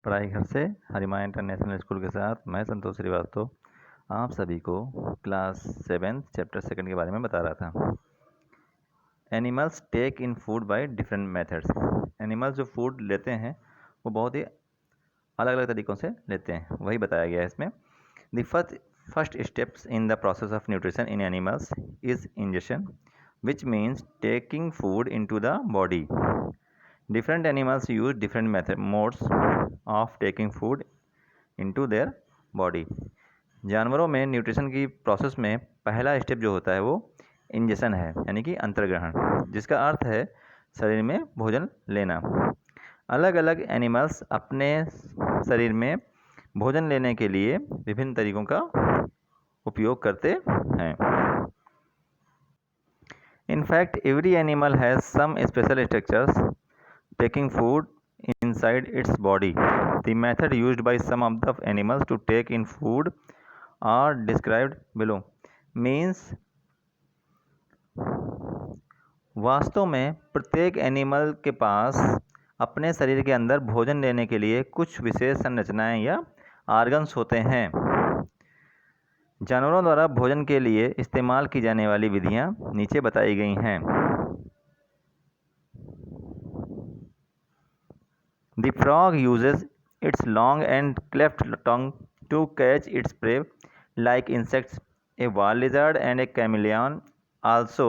पढ़ाई घर से हरिमा इंटरनेशनल स्कूल के साथ मैं संतोष श्रीवास्तव आप सभी को क्लास 7 चैप्टर 2 के बारे में बता रहा था। Animals take in food by different methods. Animals जो फूड लेते हैं वो बहुत ही अलग अलग तरीक़ों से लेते हैं, वही बताया गया है इसमें। The first steps in the process of nutrition in animals is injection, which means taking food into the body. Different animals use different modes of taking food into their body. जानवरों में न्यूट्रिशन की process में पहला step जो होता है वो injection है, यानी कि अंतर्ग्रहण, जिसका अर्थ है शरीर में भोजन लेना। अलग अलग एनिमल्स अपने शरीर में भोजन लेने के लिए विभिन्न तरीकों का उपयोग करते हैं। In fact, every animal has some special structures taking food inside its body. The method used by some of the animals to take in food are described below. Means वास्तव में प्रत्येक एनिमल के पास अपने शरीर के अंदर भोजन लेने के लिए कुछ विशेष संरचनाएं या आर्गन्स होते हैं। जानवरों द्वारा भोजन के लिए इस्तेमाल की जाने वाली विधियां नीचे बताई गई हैं। The frog uses its long and cleft tongue to catch its prey, like insects. A wall lizard and a chameleon also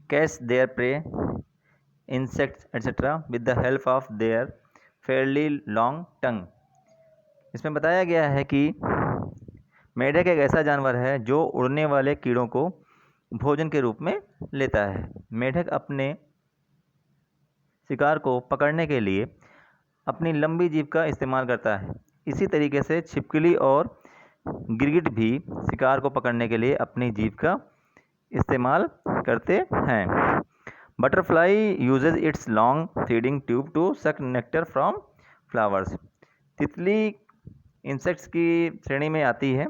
catch their prey, insects, etc., with the help of their fairly long tongue. इसमें बताया गया है कि मेढक एक ऐसा जानवर है जो उड़ने वाले कीड़ों को भोजन के रूप में लेता है। मेढक अपने शिकार को पकड़ने के लिए अपनी लंबी जीभ का इस्तेमाल करता है। इसी तरीके से छिपकली और गिरगिट भी शिकार को पकड़ने के लिए अपनी जीभ का इस्तेमाल करते हैं। Butterfly uses its long feeding tube to suck nectar from flowers. तितली इंसेक्ट्स की श्रेणी में आती है।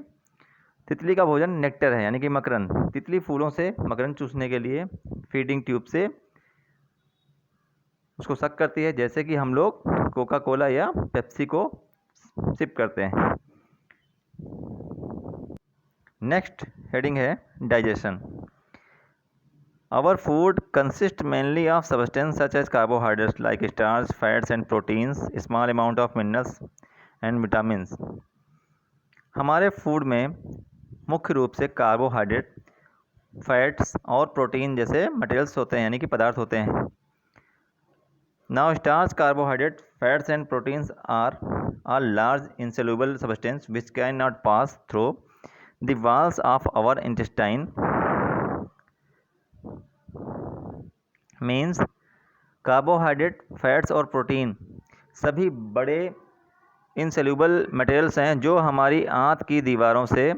तितली का भोजन नेक्टर है, यानी कि मकरंद। तितली फूलों से मकरंद चूसने के लिए फीडिंग ट्यूब से उसको सक करती है, जैसे कि हम लोग कोका कोला या पेप्सी को सिप करते हैं। नेक्स्ट हेडिंग है digestion. Our food consist mainly of substance such as carbohydrates like starch, fats and proteins, small amount of minerals and vitamins. हमारे फूड में मुख्य रूप से कार्बोहाइड्रेट, फैट्स और प्रोटीन जैसे मटेरियल्स होते हैं, यानी कि पदार्थ होते हैं। Now starch, carbohydrate, fats and proteins are large insoluble substances which cannot pass through the walls of our intestine. Means carbohydrate, fats और प्रोटीन सभी बड़े इनसेल्यूबल मटेरियल्स हैं जो हमारी आंत की दीवारों से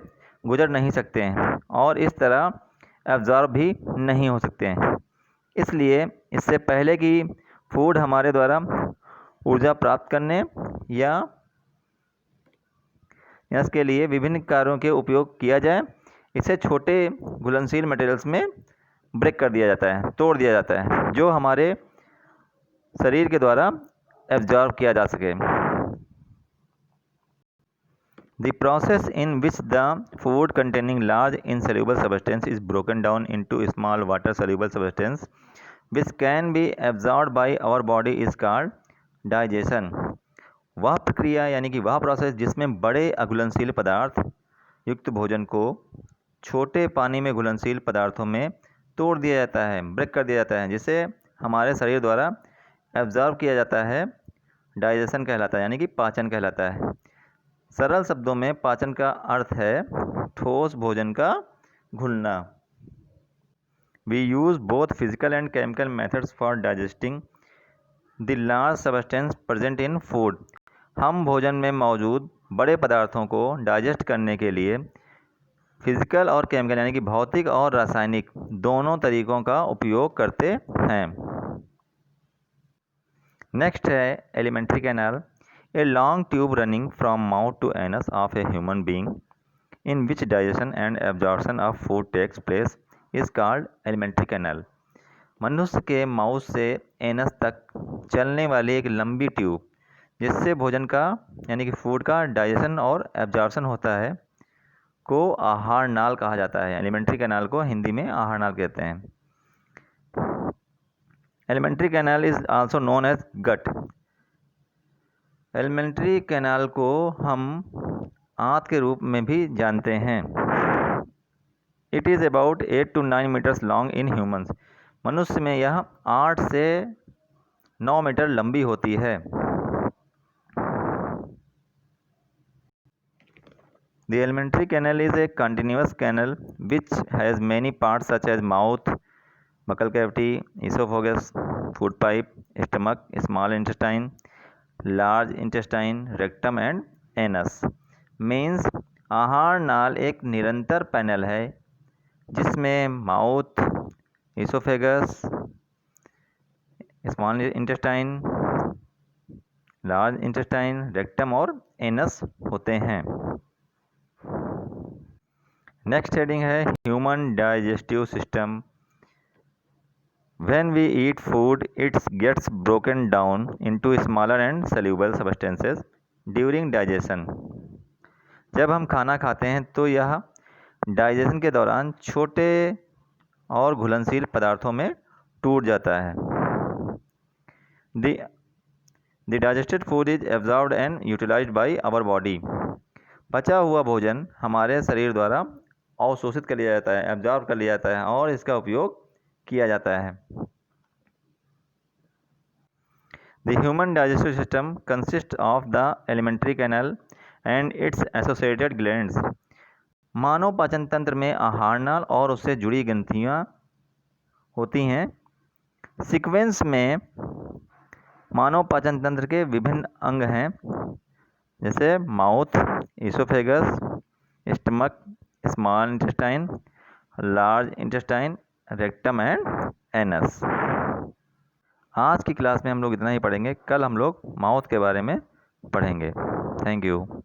गुजर नहीं सकते हैं और इस तरह एब्जॉर्ब भी नहीं हो सकते हैं। इसलिए इससे पहले कि फूड हमारे द्वारा ऊर्जा प्राप्त करने या इसके लिए विभिन्न कार्यों के उपयोग किया जाए, इसे छोटे घुलनशील मटेरियल्स में ब्रेक कर दिया जाता है, तोड़ दिया जाता है, जो हमारे शरीर के द्वारा एब्जॉर्ब किया जा सके। The process in which the food containing large insoluble substance is broken down into small water soluble substance which can be absorbed by our body is called digestion. वह प्रक्रिया यानी कि वह प्रोसेस जिसमें बड़े अघुलनशील पदार्थ युक्त भोजन को छोटे पानी में घुलनशील पदार्थों में तोड़ दिया जाता है, ब्रेक कर दिया जाता है, जिसे हमारे शरीर द्वारा एब्जॉर्ब किया जाता है, डाइजेशन कहलाता है, यानी कि पाचन कहलाता है। सरल शब्दों में पाचन का अर्थ है ठोस भोजन का घुलना। We use both physical and chemical methods for digesting the large substance present in food. हम भोजन में मौजूद बड़े पदार्थों को डाइजेस्ट करने के लिए फिजिकल और केमिकल यानी कि भौतिक और रासायनिक दोनों तरीकों का उपयोग करते हैं। नेक्स्ट है alimentary canal, a long tube running from mouth to anus of a human being in which digestion and absorption of food takes place is called alimentary canal. मनुष्य के माउथ से एनस तक चलने वाली एक लंबी ट्यूब जिससे भोजन का यानी कि फूड का डाइजेशन और एब्जॉर्प्शन होता है, को आहार नाल कहा जाता है। एलिमेंट्री कैनाल को हिंदी में आहार नाल कहते हैं। Alimentary canal is also known as gut. Alimentary canal को हम आंत के रूप में भी जानते हैं। It is about 8 to 9 metres long in humans. मनुष्य में यह 8 से 9 मीटर लंबी होती है। The alimentary canal is a continuous canal which has many parts such as mouth, buccal cavity, esophagus, food pipe, stomach, small intestine, large intestine, rectum and anus. Means आहार नाल एक निरंतर पैनल है जिसमें mouth, oesophagus, small intestine, large intestine, rectum और anus होते हैं। नेक्स्ट हेडिंग है human digestive system. When we eat food its gets broken down into smaller and soluble substances during digestion. जब हम खाना खाते हैं तो यह डाइजेशन के दौरान छोटे और घुलनशील पदार्थों में टूट जाता है। The digested food is absorbed and utilised by our body. बचा हुआ भोजन हमारे शरीर द्वारा अवशोषित कर लिया जाता है, एब्जॉर्ब कर लिया जाता है और इसका उपयोग किया जाता है। The human digestive system consist of the alimentary canal and its associated glands. मानव पाचन तंत्र में आहार नाल और उससे जुड़ी ग्रंथियाँ होती हैं। सीक्वेंस में मानव पाचन तंत्र के विभिन्न अंग हैं जैसे mouth, oesophagus, stomach, small intestine, large intestine, rectum and anus. आज की क्लास में हम लोग इतना ही पढ़ेंगे। कल हम लोग माउथ के बारे में पढ़ेंगे। Thank you.